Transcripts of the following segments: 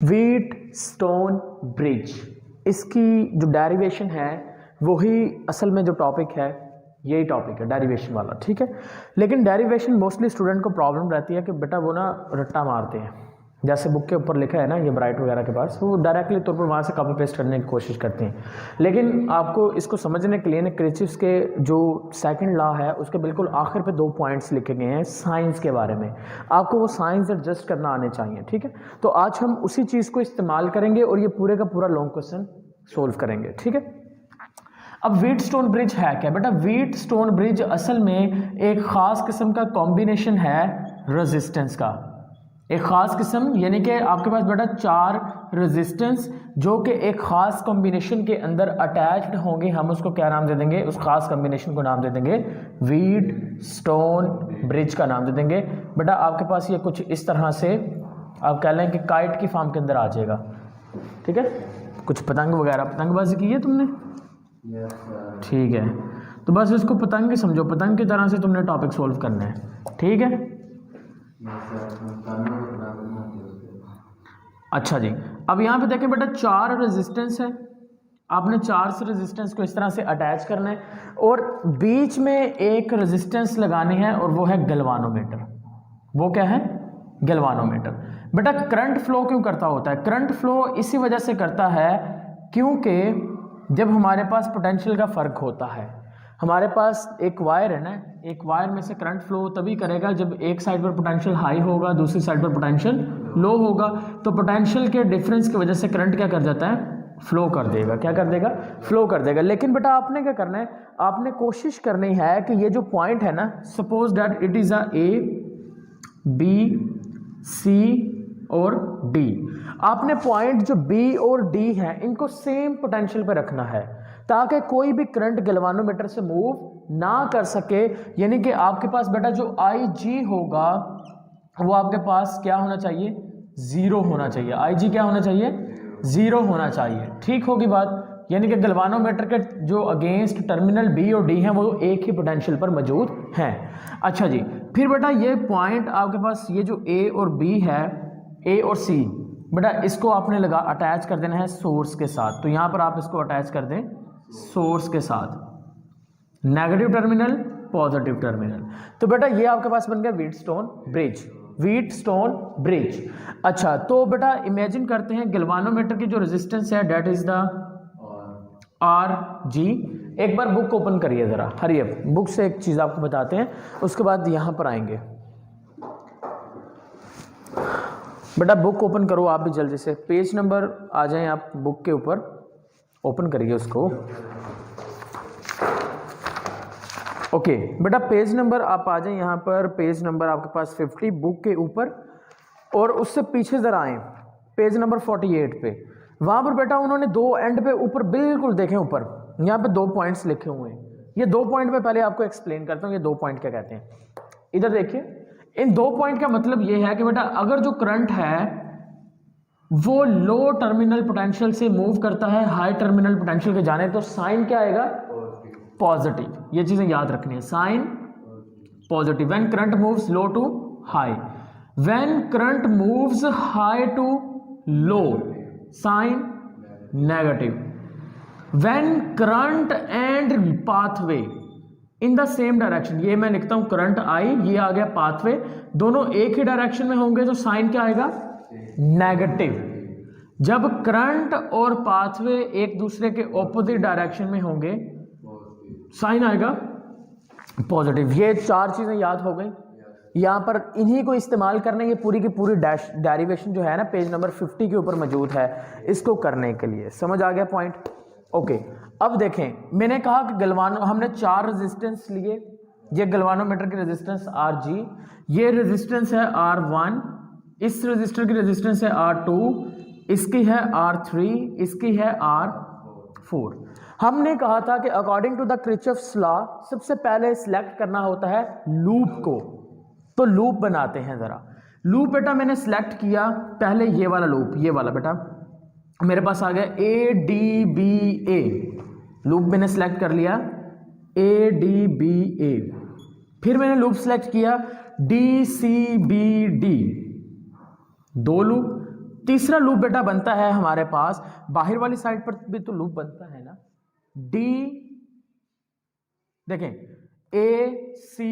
Wheat stone bridge, इसकी जो derivation है वही असल में जो टॉपिक है यही टॉपिक है डेरिवेशन वाला, ठीक है। लेकिन डेरिवेशन मोस्टली स्टूडेंट को प्रॉब्लम रहती है कि बेटा वो ना रट्टा मारते हैं, जैसे बुक के ऊपर लिखा है ना ये ब्राइट वगैरह के पास, वो डायरेक्टली तौर पर वहाँ से कॉपी पेस्ट करने की कोशिश करते हैं। लेकिन आपको इसको समझने के लिए ना क्रिचियस के जो सेकंड लॉ है उसके बिल्कुल आखिर पे 2 पॉइंट्स लिखे गए हैं साइंस के बारे में, आपको वो साइंस एडजस्ट करना आने चाहिए, ठीक है। तो आज हम उसी चीज़ को इस्तेमाल करेंगे और ये पूरे का पूरा लॉन्ग क्वेश्चन सोल्व करेंगे, ठीक है। अब व्हीट स्टोन ब्रिज है क्या बेटा? व्हीट स्टोन ब्रिज असल में एक ख़ास किस्म का कॉम्बिनेशन है रेजिस्टेंस का, एक ख़ास किस्म, यानी कि आपके पास बेटा 4 रेजिस्टेंस जो कि एक ख़ास कॉम्बिनेशन के अंदर अटैच्ड होंगे, हम उसको क्या नाम दे देंगे? उस ख़ास कॉम्बिनेशन को नाम दे देंगे व्हीट स्टोन ब्रिज का नाम दे देंगे। बेटा आपके पास ये कुछ इस तरह से आप कह लें कि काइट की फॉर्म के अंदर आ जाएगा, ठीक है। कुछ पतंग वगैरह पतंगबाजी की है तुमने? ठीक है, तो बस इसको पतंग समझो, पतंग की तरह से तुमने टॉपिक सोल्व करना है, ठीक है। अच्छा जी, अब यहाँ पे देखें बेटा 4 रेजिस्टेंस है, आपने 4 से रेजिस्टेंस को इस तरह से अटैच करना है और बीच में एक रेजिस्टेंस लगानी है और वो है गैल्वानोमीटर। वो क्या है? गैल्वानोमीटर। बेटा करंट फ्लो क्यों करता होता है? करंट फ्लो इसी वजह से करता है क्योंकि जब हमारे पास पोटेंशियल का फ़र्क होता है, हमारे पास एक वायर है ना, एक वायर में से करंट फ्लो तभी करेगा जब एक साइड पर पोटेंशियल हाई होगा, दूसरी साइड पर पोटेंशियल लो होगा, तो पोटेंशियल के डिफरेंस की वजह से करंट क्या कर जाता है? फ्लो कर देगा। क्या कर देगा? फ्लो कर देगा। लेकिन बेटा आपने क्या करना है? आपने कोशिश करनी है कि ये जो पॉइंट है ना, suppose that it is A B C और डी, आपने पॉइंट जो बी और डी हैं इनको सेम पोटेंशियल पे रखना है ताकि कोई भी करंट गैल्वानोमीटर से मूव ना कर सके। यानी कि आपके पास बेटा जो आई जी होगा वो आपके पास क्या होना चाहिए? 0 होना चाहिए। आई जी क्या होना चाहिए? 0 होना चाहिए, ठीक होगी बात। यानी कि गैल्वानोमीटर के जो अगेंस्ट टर्मिनल बी और डी हैं वो एक ही पोटेंशियल पर मौजूद हैं। अच्छा जी, फिर बेटा ये पॉइंट आपके पास ये जो ए और बी है, ए और सी, बेटा इसको आपने लगा अटैच कर देना है सोर्स के साथ। तो यहाँ पर आप इसको अटैच कर दें सोर्स के साथ, नेगेटिव टर्मिनल पॉजिटिव टर्मिनल। तो बेटा ये आपके पास बन गया wheat stone bridge, wheat stone bridge. अच्छा, तो बेटा इमेजिन करते हैं गैल्वानोमीटर की जो रेजिस्टेंस है that is the R G. एक बार बुक ओपन करिए जरा, हरी अप, बुक से एक चीज़ आपको बताते हैं, उसके बाद यहाँ पर आएंगे। बेटा बुक ओपन करो आप भी जल्दी से, पेज नंबर आ जाएं आप बुक के ऊपर, ओपन करिए उसको। ओके बेटा पेज नंबर आप आ जाएं यहाँ पर, पेज नंबर आपके पास 50 बुक के ऊपर, और उससे पीछे ज़रा आएँ पेज नंबर 48 पे। वहाँ पर बेटा उन्होंने 2 एंड पे ऊपर बिल्कुल देखें ऊपर यहाँ पे 2 पॉइंट्स लिखे हुए हैं। ये 2 पॉइंट में पहले आपको एक्सप्लेन करता हूँ ये 2 पॉइंट क्या कहते हैं। इधर देखिए, इन 2 पॉइंट का मतलब ये है कि बेटा अगर जो करंट है वो लो टर्मिनल पोटेंशियल से मूव करता है हाई टर्मिनल पोटेंशियल के जाने, तो साइन क्या आएगा? पॉजिटिव। ये चीजें याद रखनी है, sign positive. When current moves low to high, when current moves high to low, sign negative. When current and pathway in the same direction, ये मैं लिखता हूं करंट आई, ये आ गया पाथवे, दोनों एक ही डायरेक्शन में होंगे तो साइन क्या आएगा? नेगेटिव। जब करंट और पाथवे एक दूसरे के ऑपोजिट डायरेक्शन में होंगे साइन आएगा पॉजिटिव। ये 4 चीजें याद हो गई, यहाँ पर इन्हीं को इस्तेमाल करने, ये पूरी की पूरी डेरिवेशन जो है ना पेज नंबर 50 के ऊपर मौजूद है, इसको करने के लिए। समझ आ गया पॉइंट? ओके अब देखें, मैंने कहा कि हमने 4 रेजिस्टेंस लिए, ये गैल्वानोमीटर की रेजिस्टेंस आर जी, ये रेजिस्टेंस है R1, इस रेजिस्टर की रेजिस्टेंस है R2, इसकी है R3, इसकी है R4। हमने कहा था कि according to the Kirchhoff's law सबसे पहले सिलेक्ट करना होता है लूप को, तो लूप बनाते हैं जरा। लूप बेटा मैंने सिलेक्ट किया पहले ये वाला लूप, ये वाला बेटा मेरे पास आ गया ADBA, लूप मैंने सिलेक्ट कर लिया ADBA। फिर मैंने लूप सेलेक्ट किया DCBD, 2 लूप। तीसरा लूप बेटा बनता है हमारे पास, बाहर वाली साइड पर भी तो लूप बनता है ना, डी, देखें ए सी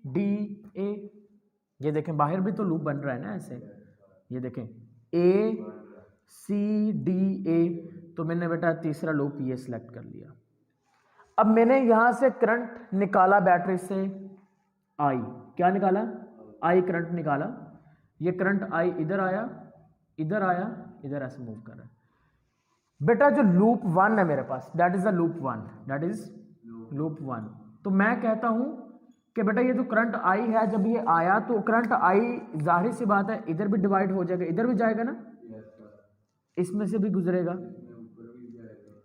डी ए, ये देखें बाहर भी तो लूप बन रहा है ना ऐसे, ये देखें ए सी डी ए, तो मैंने बेटा तीसरा लूप ये सिलेक्ट कर लिया। अब मैंने यहां से करंट निकाला बैटरी से, आई क्या निकाला, आई करंट निकाला, ये करंट आई इधर आया, इधर आया, इधर ऐसे मूव कर रहा है बेटा। जो लूप वन है मेरे पास, that is the loop one, that is loop one. तो मैं कहता हूं कि बेटा ये जो करंट आई है, जब ये आया तो करंट आई जाहिर सी बात है इधर भी डिवाइड हो जाएगा, इधर भी जाएगा ना, इसमें से भी गुजरेगा,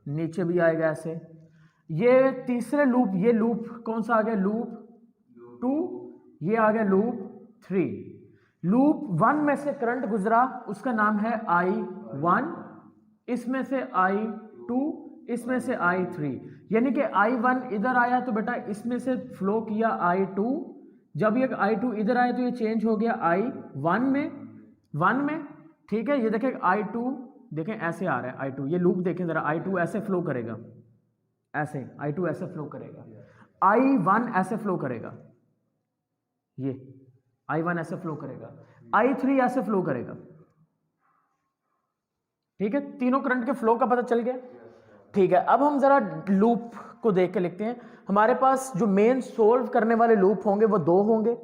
नीचे भी आएगा ऐसे। ये तीसरे लूप, ये लूप कौन सा आ गया, लूप टू, ये आ गया लूप थ्री। लूप वन में से करंट गुजरा, उसका नाम है आई वन, इसमें से आई टू, इसमें से आई थ्री, यानी कि आई वन इधर आया तो बेटा इसमें से फ्लो किया आई टू, जब ये आई टू इधर आया तो ये चेंज हो गया आई वन में, ठीक है। ये देखें आई टू, देखें ऐसे आ रहा है आई टू, ये लूप देखें जरा, आई टू ऐसे फ्लो करेगा, ऐसे आई टू ऐसे फ्लो करेगा, आई वन ऐसे फ्लो करेगा, ये आई वन ऐसे फ्लो करेगा, आई थ्री ऐसे फ्लो करेगा, ठीक है। तीनों करंट के फ्लो का पता चल गया, ठीक है। अब हम जरा लूप को देख के लिखते हैं। हमारे पास जो मेन सोल्व करने वाले लूप होंगे वो दो होंगे,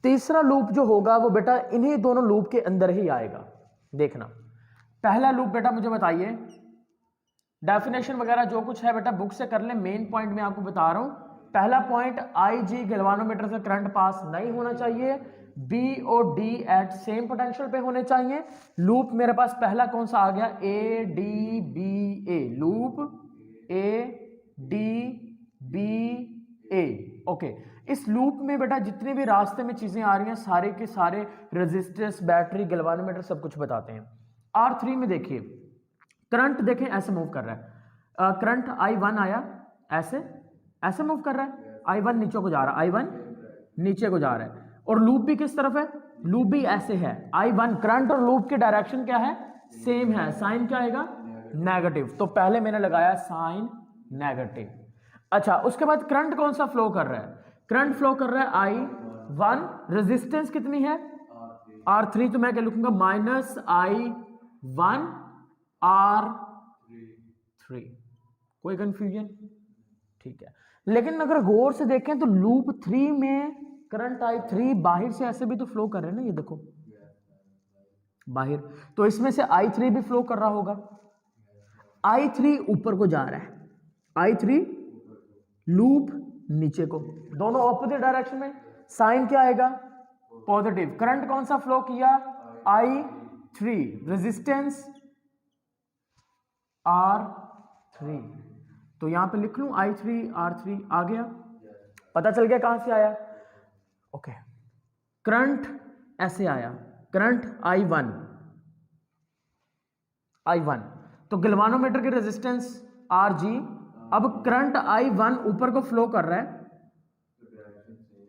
तीसरा लूप जो होगा वो बेटा इन्हीं दोनों लूप के अंदर ही आएगा। देखना पहला लूप बेटा मुझे बताइए, डेफिनेशन वगैरह जो कुछ है बेटा बुक से कर ले, मेन पॉइंट में आपको बता रहा हूं। पहला पॉइंट, आई जी गैल्वानोमीटर से करंट पास नहीं होना चाहिए, बी और डी एट सेम पोटेंशियल पे होने चाहिए। लूप मेरे पास पहला कौन सा आ गया, A D B A, loop A D B A, okay. इस लूप में बेटा जितने भी रास्ते में चीजें आ रही हैं सारे के सारे रेजिस्टेंस, बैटरी, गैल्वानोमीटर सब कुछ बताते हैं। R3 में देखिए करंट देखें ऐसे मूव कर रहा है, करंट I1 आया ऐसे ऐसे मूव कर रहा है, I1 नीचे को जा रहा है, I1 नीचे को जा रहा है, और लूप भी किस तरफ है, लूप भी ऐसे है। I1 करंट और लूप की डायरेक्शन क्या है, सेम है, साइन क्या आएगा, नेगेटिव, तो पहले मैंने लगाया साइन नेगेटिव। अच्छा, उसके बाद करंट कौन सा फ्लो कर रहा है, करंट फ्लो कर रहा है I1, रेजिस्टेंस कितनी है R3, तो मैं क्या लिखूंगा माइनस I1 R3, कोई कंफ्यूजन, ठीक है। लेकिन अगर गौर से देखें तो लूप 3 में करंट I3 बाहर से ऐसे भी तो फ्लो कर रहे हैं ना, ये देखो बाहर, तो इसमें से I3 भी फ्लो कर रहा होगा। I3 ऊपर को जा रहा है, I3 लूप नीचे को, दोनों ऑपोजिट डायरेक्शन में, साइन क्या आएगा, पॉजिटिव। करंट कौन सा फ्लो किया, I3, रेजिस्टेंस R3, तो यहां पे लिख लूं I3 R3, आ गया, पता चल गया कहां से आया, ओके। करंट ऐसे आया, करंट I1, तो गैल्वानोमीटर की रेजिस्टेंस RG। अब करंट I1 ऊपर को फ्लो कर रहा है,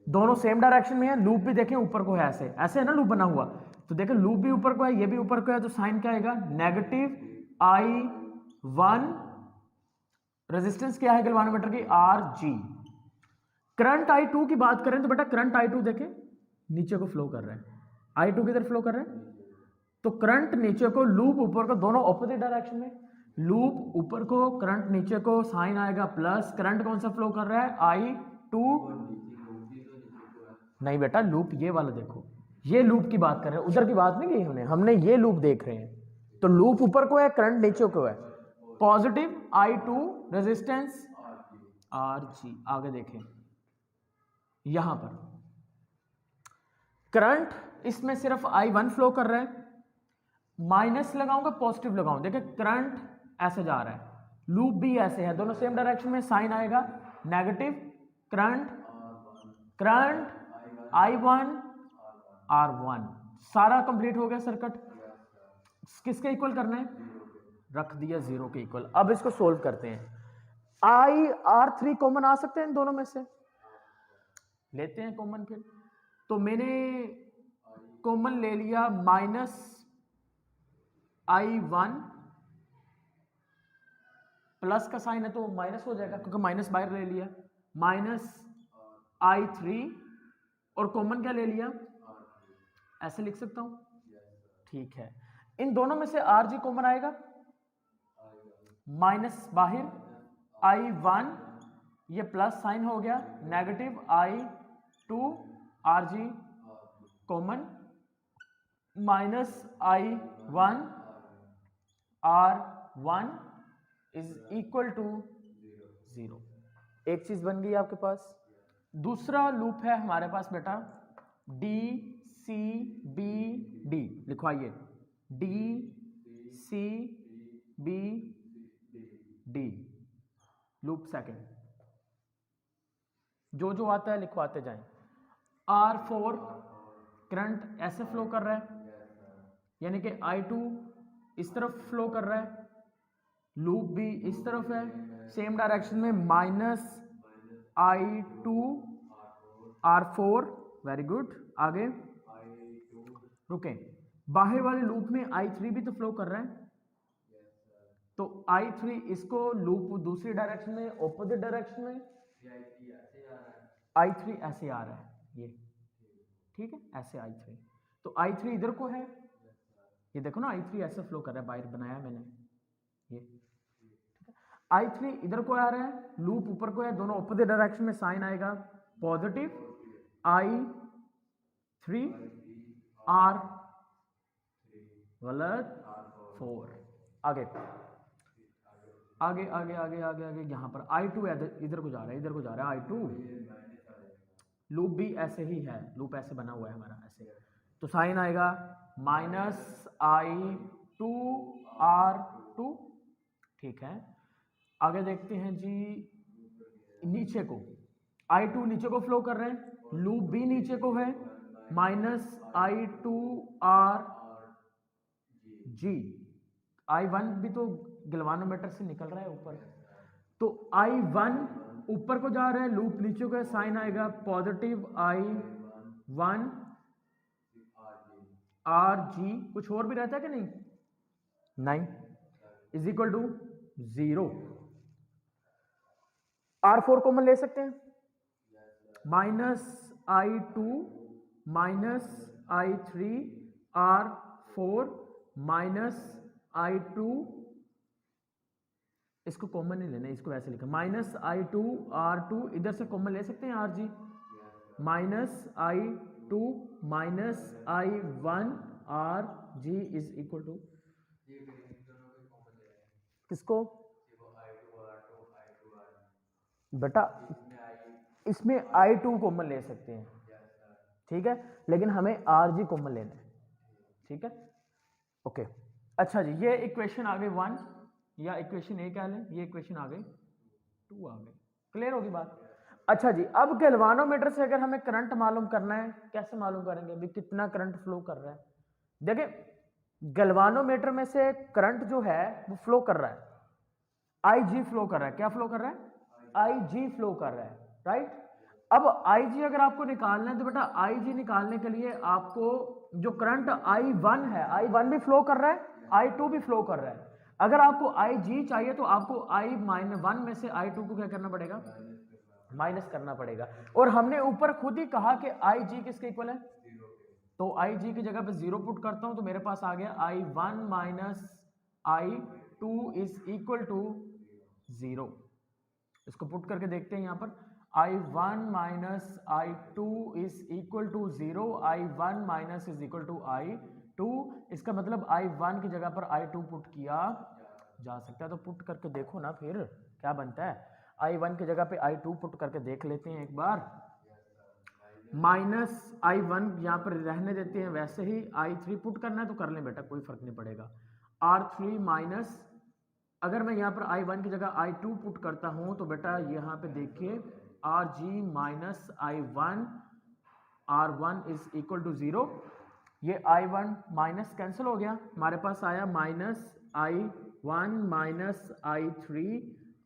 दोनों सेम डायरेक्शन में है, लूप भी देखें ऊपर को है, ऐसे ऐसे है ना लूप बना हुआ, तो देखें लूप भी ऊपर को है, ये भी ऊपर को है, तो साइन क्या आएगा, नेगेटिव I1, रेजिस्टेंस क्या है गैल्वानोमीटर की RG। करंट I2 की बात करें तो बेटा करंट I2 देखें नीचे को फ्लो कर रहा है, I2 किधर फ्लो कर रहा है, तो करंट नीचे को, लूप ऊपर को, दोनों ऑपोजिट डायरेक्शन में, लूप ऊपर को करंट नीचे को, साइन आएगा प्लस। करंट कौन सा फ्लो कर रहा है, I2, नहीं बेटा लूप ये वाला देखो, ये लूप की बात कर रहे हैं, उधर की बात नहीं की हमने ये लूप देख रहे हैं, तो लूप ऊपर को है, करंट नीचे को है, पॉजिटिव I2, रेजिस्टेंस RG। आगे देखें यहां पर करंट इसमें सिर्फ I1 फ्लो कर रहा है, माइनस लगाऊंगा पॉजिटिव लगाऊं, देखिए करंट ऐसे जा रहा है, लूप भी ऐसे है, दोनों सेम डायरेक्शन में, साइन आएगा नेगेटिव। करंट I1 R1, सारा कंप्लीट हो गया सर्किट। किसके इक्वल करना है, रख दिया 0 के इक्वल। अब इसको सोल्व करते हैं, R3 कॉमन आ सकते हैं इन दोनों में से, लेते हैं कॉमन फिर, तो मैंने कॉमन ले लिया माइनस I1 प्लस का साइन है तो माइनस हो जाएगा क्योंकि माइनस बाहर ले लिया, माइनस I3 और कॉमन क्या ले लिया, ऐसे लिख सकता हूं, ठीक है। इन दोनों में से RG कॉमन आएगा, माइनस बाहर I1, ये प्लस साइन हो गया, negative I2 RG common, minus I1 R1 is equal to 0। एक चीज बन गई आपके पास। दूसरा लूप है हमारे पास बेटा DCBD, लिखवाइए DCBD लूप सेकंड, जो जो आता है लिखवाते जाएं। R4 करंट ऐसे फ्लो कर रहा है, यानी कि I2 इस तरफ फ्लो कर रहा है, लूप भी इस तरफ है सेम डायरेक्शन में, minus I2 R4, very good. आगे रुकें, बाहर वाले लूप में I3 भी तो फ्लो कर रहा है, तो I3 इसको लूप दूसरी डायरेक्शन में, ऑपोजिट डायरेक्शन में, I3 ऐसे आ रहा है, ये ठीक है, ऐसे I3, तो I3 इधर को है, ये देखो ना I3 ऐसे फ्लो कर रहा है, बाहर बनाया मैंने ये, ठीक है। I3 इधर को आ रहा है, लूप ऊपर को है, दोनों ऑपोजिट डायरेक्शन में, साइन आएगा पॉजिटिव I3 R गलत 4। आगे आगे आगे आगे आगे आगे यहां पर I2 इधर को जा रहा है, इधर को जा रहा है I2, लूप भी ऐसे ही है, लूप ऐसे बना हुआ है हमारा ऐसे, तो साइन आएगा माइनस I2 R2, ठीक है। आगे देखते हैं जी, नीचे को I2 नीचे को फ्लो कर रहे हैं, लूप भी नीचे को है, माइनस I2 RG, I1 भी तो गैल्वानोमीटर से निकल रहा है ऊपर, तो I1 ऊपर को जा रहा है, लूप नीचे को है, साइन आएगा पॉजिटिव I1 RG, कुछ और भी रहता है कि नहीं, is equal to 0। R4 common ले सकते हैं, minus I2 minus I3 R4 minus I2, इसको कॉमन नहीं लेना, इसको ऐसे लिखा, माइनस I2 R2, इधर से कॉमन ले सकते हैं RG, minus I2 minus I1 RG is equal to किसको, बेटा इसमें I2 कॉमन ले सकते हैं, ठीक है, लेकिन हमें RG कॉमन लेना है, ठीक है, ओके। अच्छा जी, ये इक्वेशन आ गई 1, या इक्वेशन ए कह लें, ये इक्वेशन आ गई 2 आ गई, क्लियर होगी बात। अच्छा जी, अब गैल्वानोमीटर से अगर हमें करंट मालूम करना है, कैसे मालूम करेंगे अभी कितना करंट फ्लो कर रहा है। देखिए गैल्वानोमीटर में से करंट जो है वो फ्लो कर रहा है, IG फ्लो कर रहा है, क्या फ्लो कर रहा है, IG फ्लो कर रहा है, राइट। अब IG अगर आपको निकालना है तो बेटा IG निकालने के लिए आपको जो करंट I1 है, I1 भी फ्लो कर रहा है, I2 भी फ्लो कर रहा है, अगर आपको IG चाहिए तो आपको I-1 में से I2 को क्या करना पड़ेगा, माइनस करना पड़ेगा। और हमने ऊपर खुद ही कहा कि IG किसके इक्वल है, तो IG की जगह पे 0 पुट करता हूं तो मेरे पास आ गया I1 minus I2 is equal to 0। इसको पुट करके देखते हैं, यहां पर I1 minus I2 is equal to 0, I1 minus is equal to I2, इसका मतलब I1 की जगह पर I2 पुट किया जा सकता है, तो पुट करके देखो ना फिर क्या बनता है। I1 की जगह पे I2 पुट करके देख लेते हैं एक बार, माइनस I1 यहाँ पर रहने देते हैं, वैसे ही I3 पुट करना है तो कर लें बेटा, कोई फर्क नहीं पड़ेगा। R3 माइनस, अगर मैं यहाँ पर I1 की जगह I2 पुट करता हूँ तो बेटा यहाँ पे देखिए RG minus I1 R1 is equal to 0, ये I1 माइनस कैंसिल हो गया, हमारे पास आया minus I1 minus I3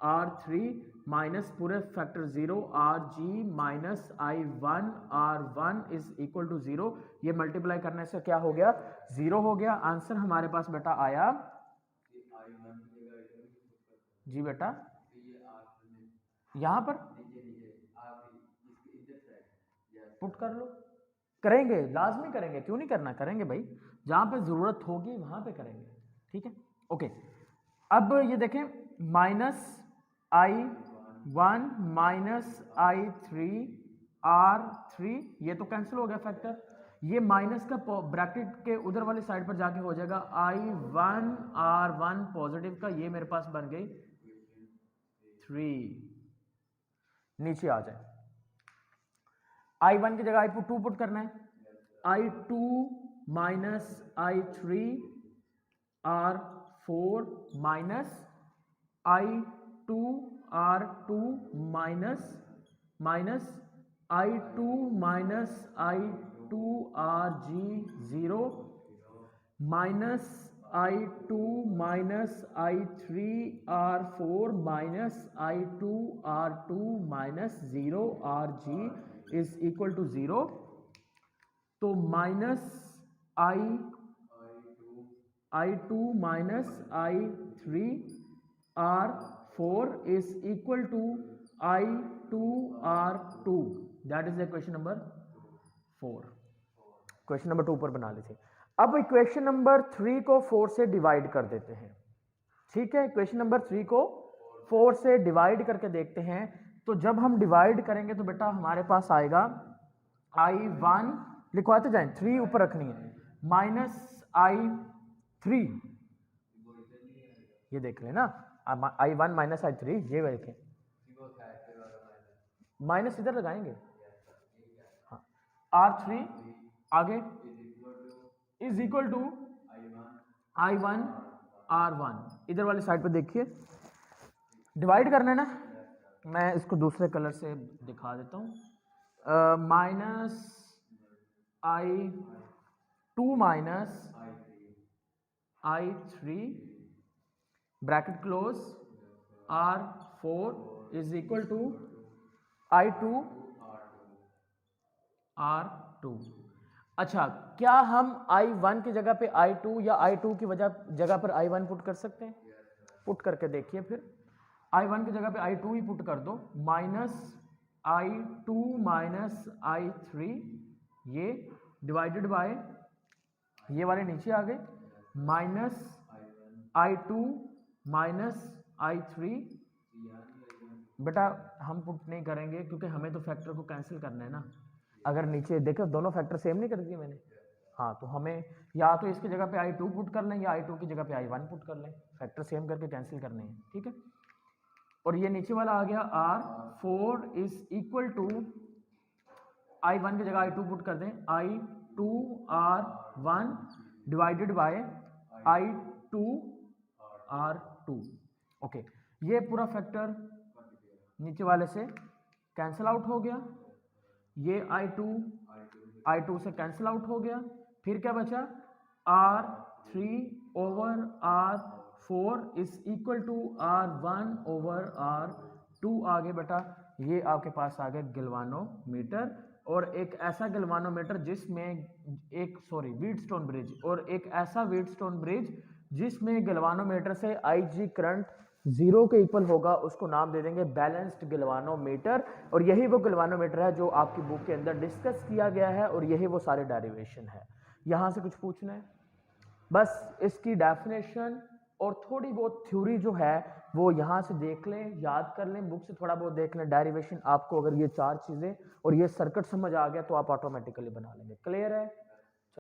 R3 minus पूरे factor 0 R G minus I1 R1 is equal to 0। ये मल्टीप्लाई करने से क्या हो गया, 0 हो गया। आंसर हमारे पास बेटा आया जी बेटा यहां पर पुट कर लो, करेंगे, लाजमी करेंगे, क्यों नहीं करना, करेंगे भाई, जहां पे जरूरत होगी वहां पे करेंगे, ठीक है। ओके, अब ये देखें -I1 माइनस I3 R3, ये तो कैंसिल हो गया फैक्टर, ये माइनस का ब्रैकेट के उधर वाली साइड पर जाके हो जाएगा I1 R1 पॉजिटिव का, ये मेरे पास बन गई 3। नीचे आ जाए, I1 की जगह I2 पुट करना है, I2 minus I3 R4 minus I2 R2 minus I2 minus I2 RG0 minus I2 minus I3 R4 minus I2 R2 minus 0 RG is equal to 0। तो minus I2 minus I3 R4 is equal to I2 R2, that is equation number 4। Question number 2 पर बना लीजिए। अब equation number 3 को 4 से divide कर देते हैं, ठीक है। इक्वेशन नंबर 3 को 4 से डिवाइड करके देखते हैं। तो जब हम डिवाइड करेंगे तो बेटा हमारे पास आएगा I1, लिखवाते जाएं, 3 ऊपर रखनी है, माइनस I3, ये देख लेना, I1 माइनस I3, ये देखें, माइनस इधर लगाएंगे, हाँ, R3 आगे is equal to I1 R1, इधर वाली साइड पे देखिए, डिवाइड करना है ना, मैं इसको दूसरे कलर से दिखा देता हूं, minus I2 minus I3 bracket close R4 is equal to I2 R2। अच्छा, क्या हम I1 की जगह पे I2 या I2 की जगह पर I1 पुट कर सकते हैं? पुट करके देखिए, फिर I1 की जगह पे I2 ही पुट कर दो, माइनस I2 माइनस I3, ये डिवाइडेड बाय ये वाले नीचे आ गए, माइनस I2 माइनस I3। बेटा हम पुट नहीं करेंगे क्योंकि हमें तो फैक्टर को कैंसिल करना है ना। अगर नीचे देखो दोनों फैक्टर सेम नहीं कर दिए मैंने, हाँ, तो हमें या तो इसकी जगह पे I2 पुट कर लें या I2 की जगह पे I1 पुट कर लें, फैक्टर सेम करके कैंसिल करने हैं, ठीक है। और ये नीचे वाला आ गया R4 is equal to I1 की जगह I2 पुट कर दें, I2 R1 divided by I2 R2। Okay, ये पूरा फैक्टर नीचे वाले से कैंसिल आउट हो गया, ये I2 से कैंसिल आउट हो गया, फिर क्या बचा, R3 over R4 is equal to R1 over R2 आगे बेटा, ये आपके पास आ गया गैल्वानोमीटर, और एक ऐसा गैल्वानोमीटर जिसमें व्हीटस्टोन ब्रिज, और एक ऐसा व्हीटस्टोन ब्रिज जिसमें गैल्वानोमीटर से IG करंट 0 के इक्वल होगा, उसको नाम दे देंगे बैलेंस्ड गैल्वानोमीटर। और यही वो गैल्वानोमीटर है जो आपकी बुक के अंदर डिस्कस किया गया है, और यही वो सारे डेरिवेशन है। यहां से कुछ पूछना है, बस इसकी डेफिनेशन और थोड़ी बहुत थ्योरी जो है वो यहाँ से देख लें, याद कर लें, बुक से थोड़ा बहुत देख लें डेरिवेशन। आपको अगर ये 4 चीज़ें और ये सर्किट समझ आ गया तो आप ऑटोमेटिकली बना लेंगे। क्लियर है?